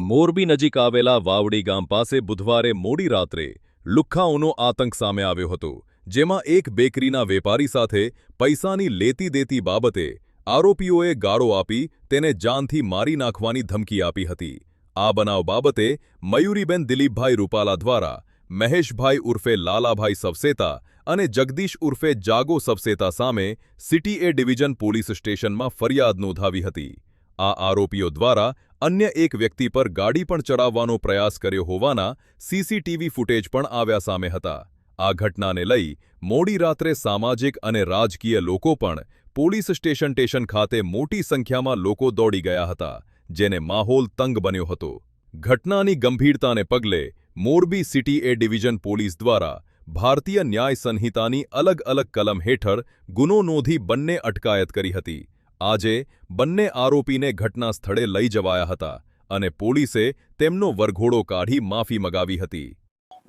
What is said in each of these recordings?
મોરબી નજીક આવેલા વાવડી ગામ પાસે બુધવારે મોડી રાત્રે લુખ્ખાઓનો આતંક સામે આવ્યો હતો, જેમાં એક બેકરીના વેપારી સાથે પૈસાની લેતી-દેતી બાબતે આરોપીઓએ ગાળો આપી તેને જાનથી મારી નાખવાની ધમકી આપી હતી. આ બનાવ બાબતે મયુરીબેન દિલીપભાઈ રૂપાલા દ્વારા મહેશભાઈ ઉર્ફે લાલાભાઈ સવસેતા અને જગદીશ ઉર્ફે જાગો સવસેતા સામે સિટી એ ડિવિઝન પોલીસ સ્ટેશનમાં ફરિયાદ નોંધાવી હતી. આ આરોપીઓ દ્વારા અન્ય એક વ્યક્તિ પર ગાડી પણ ચડાવવાનો પ્રયાસ કર્યો હોવાના સીસીટીવી ફૂટેજ પણ આવ્યા સામે હતા. આ ઘટનાને લઈ મોડી રાત્રે સામાજિક અને રાજકીય લોકો પણ પોલીસ સ્ટેશન ખાતે મોટી સંખ્યામાં લોકો દોડી ગયા હતા, જેને માહોલ તંગ બન્યો હતો. ઘટનાની ગંભીરતાને પગલે મોરબી સિટી એ ડિવિઝન પોલીસ દ્વારા ભારતીય ન્યાય સંહિતાની અલગ-અલગ કલમ હેઠળ ગુનો નોંધી બંને અટકાયત કરી હતી. આજે બંને આરોપીને ઘટના સ્થળે લઈ જવાયા હતા અને પોલીસે તેમનો વરઘોડો કાઢી માફી મગાવી હતી.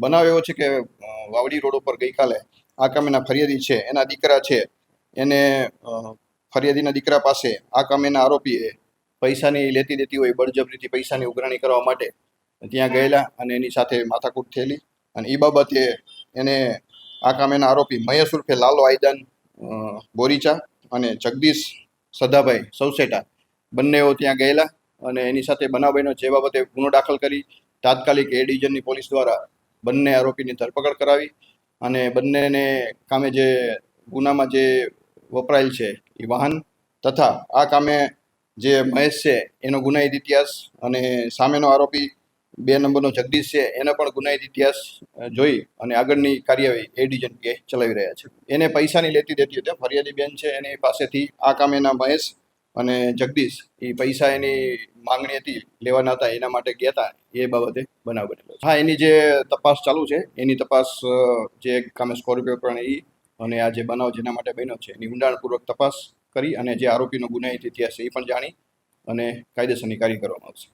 બનાવ એવો છે કે વાવડી રોડ ઉપર ગઈકાલે આ કામેના ફરિયાદી છે, એના દીકરા છે, એને ફરિયાદીના દીકરા પાસે આ કામેના આરોપીએ પૈસાની લેતી દેતી હોય બળજબરીથી પૈસાની ઉઘરાણી કરવા માટે ત્યાં ગયેલા અને એની સાથે માથાકૂટ થયેલી. અને એ બાબતે એને આ કામેના આરોપી મહેશ ઉર્ફે લાલો આયદાન બોરીચા અને જગદીશ સદાભાઈ સવસેટા બંનેઓ ત્યાં ગયેલા અને એની સાથે બનાવ બન્યો, જે બાબતે ગુનો દાખલ કરી તાત્કાલિક એ ડિવિઝનની પોલીસ દ્વારા બંને આરોપીની ધરપકડ કરાવી અને બંનેને કામે જે ગુનામાં જે વપરાયેલ છે એ વાહન તથા આ કામે જે મહેશ છે એનો ગુનાહિત ઇતિહાસ અને સામેનો આરોપી 2 નંબરનો જગદીશ છે એને પણ ગુનાહિત ઇતિહાસ જોઈ અને આગળની કાર્યવાહી એ ડિવિઝન કે ચલાવી રહ્યા છે. એને પૈસાની લેતી દેતી હતી. ફરિયાદી બેન છે એની પાસેથી આ કામેના મહેશ અને જગદીશ એ પૈસા એની માંગણી હતી લેવાના હતા, એના માટે ગયા હતા. એ બાબતે બનાવ બનેલો છે. હા, એની જે તપાસ ચાલુ છે, એની તપાસ જે કામે સ્કોર્પિયો પણ એ અને આ જે બનાવ જેના માટે બન્યો છે એની ઊંડાણપૂર્વક તપાસ કરી અને જે આરોપીનો ગુનાહિત ઇતિહાસ છે એ પણ જાણી અને કાયદેસરની કાર્યવાહી કરવામાં આવશે.